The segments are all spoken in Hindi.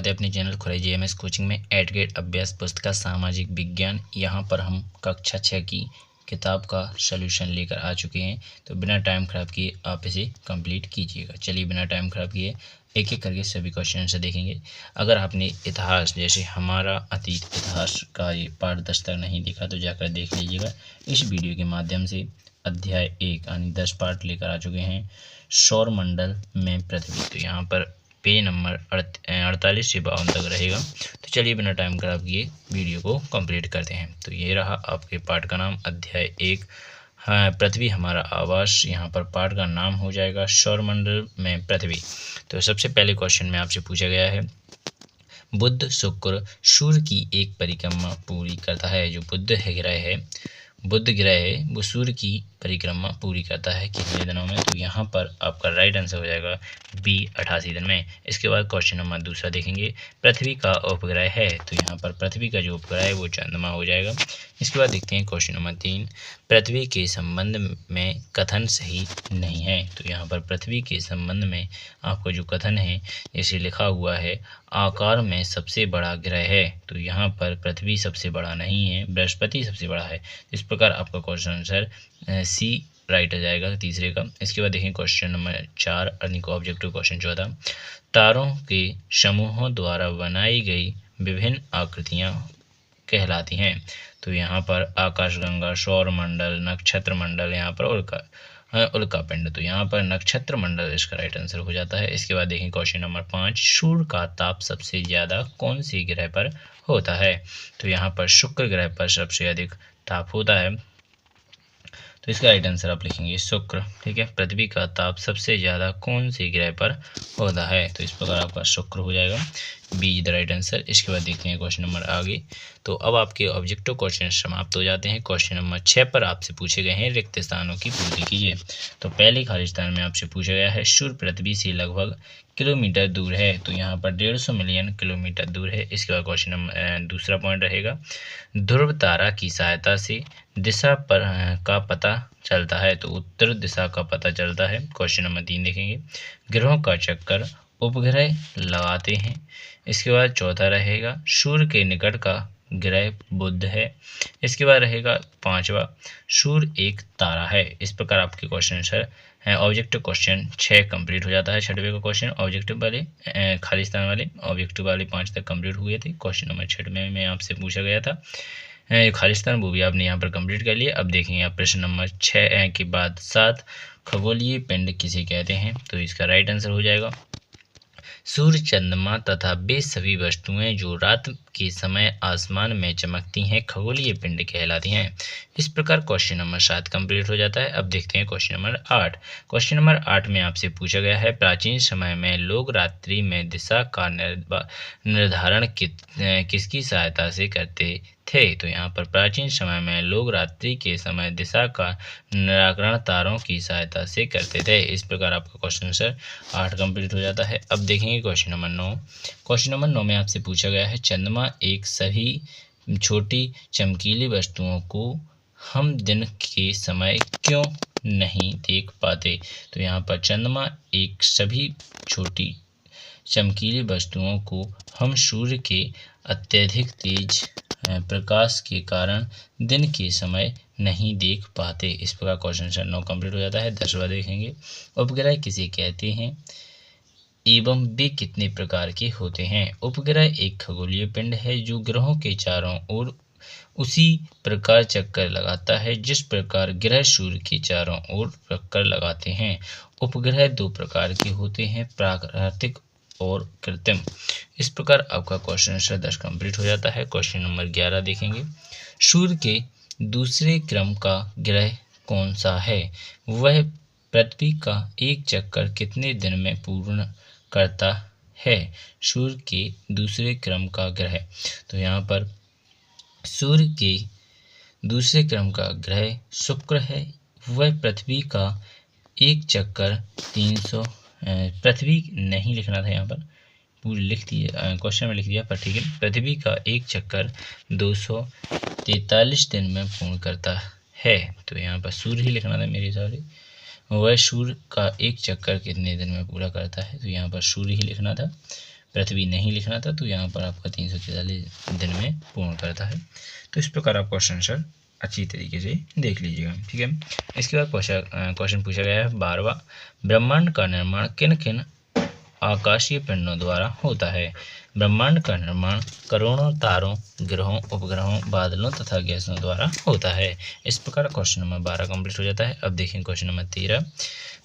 स्वागत है अपने चैनल खुराई जेएमएस कोचिंग में। एट ग्रेड अभ्यास पुस्तिका सामाजिक विज्ञान, यहाँ पर हम कक्षा 6 की किताब का सलूशन लेकर आ चुके हैं। तो बिना टाइम खराब किए आप इसे कंप्लीट कीजिएगा। चलिए बिना टाइम खराब किए एक एक करके सभी क्वेश्चन से देखेंगे। अगर आपने इतिहास जैसे हमारा अतीत इतिहास का ये पाठ 10 तक नहीं देखा तो जाकर देख लीजिएगा। इस वीडियो के माध्यम से अध्याय 1 यानी 10 पार्ट लेकर आ चुके हैं। सौरमंडल में पृथ्वी, तो यहाँ पर पेज नंबर 48 से 52 तक रहेगा। तो चलिए बिना टाइम खराब किए वीडियो को कंप्लीट करते हैं। तो ये रहा आपके पाठ का नाम, अध्याय 1 पृथ्वी हमारा आवास। यहाँ पर पाठ का नाम हो जाएगा सौरमंडल में पृथ्वी। तो सबसे पहले क्वेश्चन में आपसे पूछा गया है, बुध शुक्र सूर्य की एक परिक्रमा पूरी करता है। जो बुध ग्रह है वो सूर्य की परिक्रमा पूरी करता है कितने दिनों में? तो यहाँ पर आपका राइट आंसर हो जाएगा बी 88 दिन में। इसके बाद क्वेश्चन नंबर दूसरा देखेंगे, पृथ्वी का उपग्रह है। तो यहाँ पर पृथ्वी का जो उपग्रह है वो चंद्रमा हो जाएगा। इसके बाद देखते हैं क्वेश्चन नंबर 3, पृथ्वी के संबंध में कथन सही नहीं है। तो यहाँ पर पृथ्वी के संबंध में आपका जो कथन है जैसे लिखा हुआ है, आकार में सबसे बड़ा ग्रह है। तो यहाँ पर पृथ्वी सबसे बड़ा नहीं है, बृहस्पति सबसे बड़ा है। इस प्रकार आपका क्वेश्चन आंसर सी राइट आ जाएगा तीसरे का। इसके बाद देखें क्वेश्चन नंबर 4 यानी ऑब्जेक्टिव क्वेश्चन चौथा, तारों के समूहों द्वारा बनाई गई विभिन्न आकृतियां कहलाती हैं। तो यहाँ पर आकाशगंगा, सौरमंडल, नक्षत्र मंडल, यहाँ पर उल्का पिंड। तो यहाँ पर नक्षत्र मंडल इसका राइट आंसर हो जाता है। इसके बाद देखें क्वेश्चन नंबर 5, सूर्य का ताप सबसे ज़्यादा कौन सी ग्रह पर होता है? तो यहाँ पर शुक्र ग्रह पर सबसे अधिक ताप होता है। तो इसका राइट आंसर आप लिखेंगे शुक्र। ठीक है, पृथ्वी का ताप सबसे ज़्यादा कौन सी ग्रह पर होता है? तो इस प्रकार आपका शुक्र हो जाएगा, बी द राइट आंसर। इसके बाद देखते हैं क्वेश्चन नंबर आगे। तो अब आपके ऑब्जेक्टिव क्वेश्चन समाप्त हो जाते हैं। क्वेश्चन नंबर 6 पर आपसे पूछे गए हैं, रिक्त स्थानों की पूर्ति कीजिए। तो पहले खाली स्थान में आपसे पूछा गया है, सूर्य पृथ्वी से लगभग किलोमीटर दूर है। तो यहाँ पर 150 मिलियन किलोमीटर दूर है। इसके बाद क्वेश्चन नंबर दूसरा पॉइंट रहेगा, ध्रुव तारा की सहायता से दिशा पर का पता चलता है। तो उत्तर दिशा का पता चलता है। क्वेश्चन नंबर 3 देखेंगे, ग्रहों का चक्कर उपग्रह लगाते हैं। इसके बाद चौथा रहेगा, सूर्य के निकट का ग्रह बुध है। इसके बाद रहेगा पांचवा, सूर्य एक तारा है। इस प्रकार आपके question answer objective question 6 complete हो जाता है। छठवें का क्वेश्चन ऑब्जेक्टिव वाले खाली स्थान वाले ऑब्जेक्टिव वाले 5 तक कंप्लीट हुए थे। क्वेश्चन नंबर 6 में आपसे पूछा गया था खालिस्तान, वो भी आपने यहाँ पर कंप्लीट कर लिया। अब देखेंगे आप प्रश्न नंबर 6 के बाद 7, खगोलीय पिंड किसे कहते हैं? तो इसका राइट आंसर हो जाएगा सूर्य, चंद्रमा तथा वे सभी वस्तुएं जो रात के समय आसमान में चमकती हैं खगोलीय पिंड कहलाती हैं। इस प्रकार क्वेश्चन नंबर 7 कंप्लीट हो जाता है। अब देखते हैं क्वेश्चन नंबर 8। क्वेश्चन नंबर 8 में आपसे पूछा गया है, प्राचीन समय में लोग रात्रि में दिशा का निर्धारण किसकी सहायता से करते थे? तो यहाँ पर प्राचीन समय में लोग रात्रि के समय दिशा का निराकरण तारों की सहायता से करते थे। इस प्रकार आपका क्वेश्चन आंसर 8 कंप्लीट हो जाता है। अब देखेंगे क्वेश्चन नंबर 9। क्वेश्चन नंबर 9 में आपसे पूछा गया है, चंद्रमा एक सभी छोटी चमकीली वस्तुओं को हम दिन के समय क्यों नहीं देख पाते? तो यहाँ पर चंद्रमा एक सभी छोटी चमकीली वस्तुओं को हम सूर्य के अत्यधिक तेज प्रकाश के कारण दिन के समय नहीं देख पाते। इस प्रकार क्वेश्चन आंसर 9 कंप्लीट हो जाता है। 10वां देखेंगे, उपग्रह किसे कहते हैं एवं वे कितने प्रकार के होते हैं? उपग्रह एक खगोलीय पिंड है जो ग्रहों के चारों ओर उसी प्रकार चक्कर लगाता है जिस प्रकार ग्रह सूर्य के चारों ओर चक्कर लगाते हैं। उपग्रह 2 प्रकार के होते हैं, प्राकृतिक और कृत्रिम। इस प्रकार आपका क्वेश्चन आंसर 10 कंप्लीट हो जाता है। क्वेश्चन नंबर 11 देखेंगे, सूर्य के दूसरे क्रम का ग्रह कौन सा है? वह पृथ्वी का एक चक्कर कितने दिन में पूर्ण करता है? सूर्य के दूसरे क्रम का ग्रह, तो यहाँ पर सूर्य के दूसरे क्रम का ग्रह शुक्र है। वह पृथ्वी का एक चक्कर 300 पृथ्वी नहीं लिखना था, यहाँ पर पूरी लिख दिया, क्वेश्चन में लिख दिया, पर ठीक है। पृथ्वी का एक चक्कर 243 दिन में पूर्ण करता है। तो यहाँ पर सूर्य ही लिखना था मेरे हिसाब से। वह सूर्य का एक चक्कर कितने दिन में पूरा करता है? तो यहाँ पर सूर्य ही लिखना था। पृथ्वी नहीं लिखना था, तो यहाँ पर आपका 343 दिन में पूर्ण करता है। तो इस प्रकार आप क्वेश्चन आंसर अच्छी तरीके से देख लीजिएगा, ठीक है। इसके बाद क्वेश्चन पूछा गया है 12वां, ब्रह्मांड का निर्माण किन किन आकाशीय पिंडों द्वारा होता है। ब्रह्मांड का निर्माण करोड़ों तारों, ग्रहों, उपग्रहों, बादलों तथा गैसों द्वारा होता है। इस प्रकार क्वेश्चन नंबर 12 कंप्लीट हो जाता है। अब देखें क्वेश्चन नंबर 13,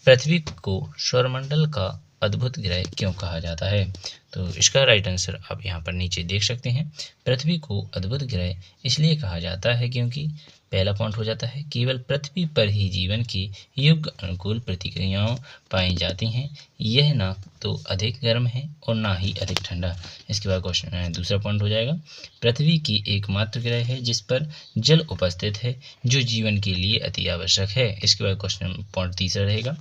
पृथ्वी को सौरमंडल का अद्भुत ग्रह क्यों कहा जाता है। तो इसका राइट आंसर आप यहाँ पर नीचे देख सकते हैं। पृथ्वी को अद्भुत ग्रह इसलिए कहा जाता है क्योंकि पहला पॉइंट हो जाता है, केवल पृथ्वी पर ही जीवन की युग अनुकूल प्रतिक्रियाएं पाई जाती हैं। यह ना तो अधिक गर्म है और ना ही अधिक ठंडा। इसके बाद क्वेश्चन दूसरा पॉइंट हो जाएगा, पृथ्वी की एकमात्र ग्रह है जिस पर जल उपस्थित है, जो जीवन के लिए अति आवश्यक है। इसके बाद क्वेश्चन पॉइंट तीसरा रहेगा,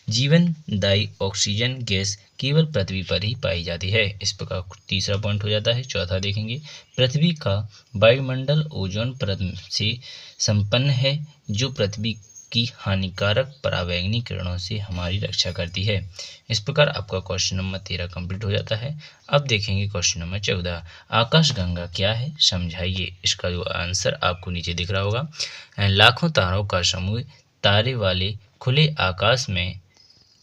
जीवनदायी ऑक्सीजन गैस केवल पृथ्वी पर ही पाई जाती है। इस प्रकार तीसरा पॉइंट हो जाता है। चौथा देखेंगे, पृथ्वी का वायुमंडल ओजोन परत से संपन्न है, जो पृथ्वी की हानिकारक पराबैंगनी किरणों से हमारी रक्षा करती है। इस प्रकार आपका क्वेश्चन नंबर 13 कंप्लीट हो जाता है। अब देखेंगे क्वेश्चन नंबर 14, आकाशगंगा क्या है, समझाइए। इसका जो आंसर आपको नीचे दिख रहा होगा, लाखों तारों का समूह तारे वाले खुले आकाश में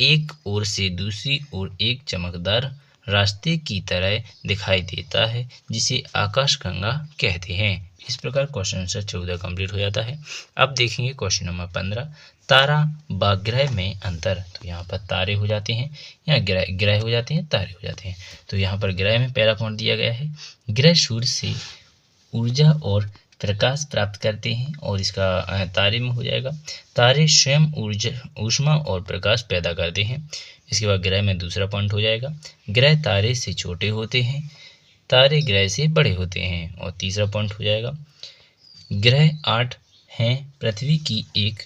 एक ओर से दूसरी ओर एक चमकदार रास्ते की तरह दिखाई देता है, जिसे आकाशगंगा कहते हैं। इस प्रकार क्वेश्चन आंसर 14 कंप्लीट हो जाता है। अब देखेंगे क्वेश्चन नंबर 15, तारा व ग्रह में अंतर। तो यहाँ पर तारे हो जाते हैं, यहाँ ग्रह हो जाते हैं, तारे हो जाते हैं। तो यहाँ पर ग्रह में पहला पॉइंट दिया गया है, ग्रह सूर्य से ऊर्जा और प्रकाश प्राप्त करते हैं, और इसका तारे में हो जाएगा, तारे स्वयं ऊर्जा, ऊष्मा और प्रकाश पैदा करते हैं। इसके बाद ग्रह में दूसरा पॉइंट हो जाएगा, ग्रह तारे से छोटे होते हैं, तारे ग्रह से बड़े होते हैं। और तीसरा पॉइंट हो जाएगा, ग्रह 8 हैं, पृथ्वी की एक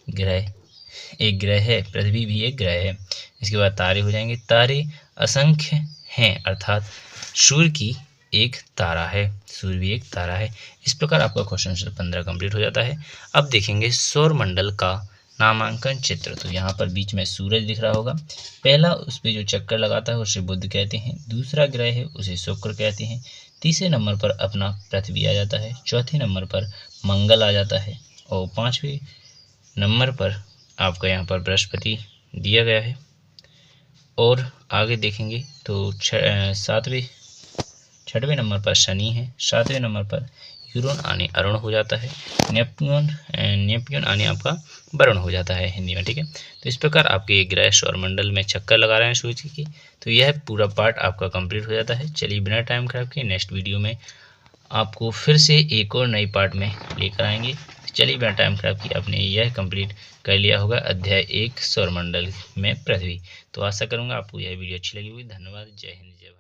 ग्रह है, पृथ्वी भी एक ग्रह है। इसके बाद तारे हो जाएंगे, तारे असंख्य हैं, अर्थात सूर्य की एक तारा है, सूर्य भी एक तारा है। इस प्रकार आपका क्वेश्चन आंसर 15 कंप्लीट हो जाता है। अब देखेंगे सौर मंडल का नामांकन चित्र। तो यहाँ पर बीच में सूरज दिख रहा होगा, पहला उस पर जो चक्कर लगाता है उसे बुध कहते हैं, दूसरा ग्रह है उसे शुक्र कहते हैं, तीसरे नंबर पर अपना पृथ्वी आ जाता है, चौथे नंबर पर मंगल आ जाता है, और 5वें नंबर पर आपका यहाँ पर बृहस्पति दिया गया है। और आगे देखेंगे तो 6वें नंबर पर शनि है, 7वें नंबर पर यूरोन आने अरुण हो जाता है, नेपच्यून आने आपका वरुण हो जाता है हिंदी में, ठीक है। तो इस प्रकार आपके ये ग्रह सौरमंडल में चक्कर लगा रहे हैं सूर्य की। तो यह पूरा पार्ट आपका कंप्लीट हो जाता है। चलिए बिना टाइम खराब किए नेक्स्ट वीडियो में आपको फिर से एक और नई पार्ट में लेकर आएंगे। चलिए बिना टाइम खराब किए आपने यह कंप्लीट कर लिया होगा, अध्याय 1 सौरमंडल में पृथ्वी। तो आशा करूँगा आपको यह वीडियो अच्छी लगी होगी। धन्यवाद, जय हिंद, जय भारत।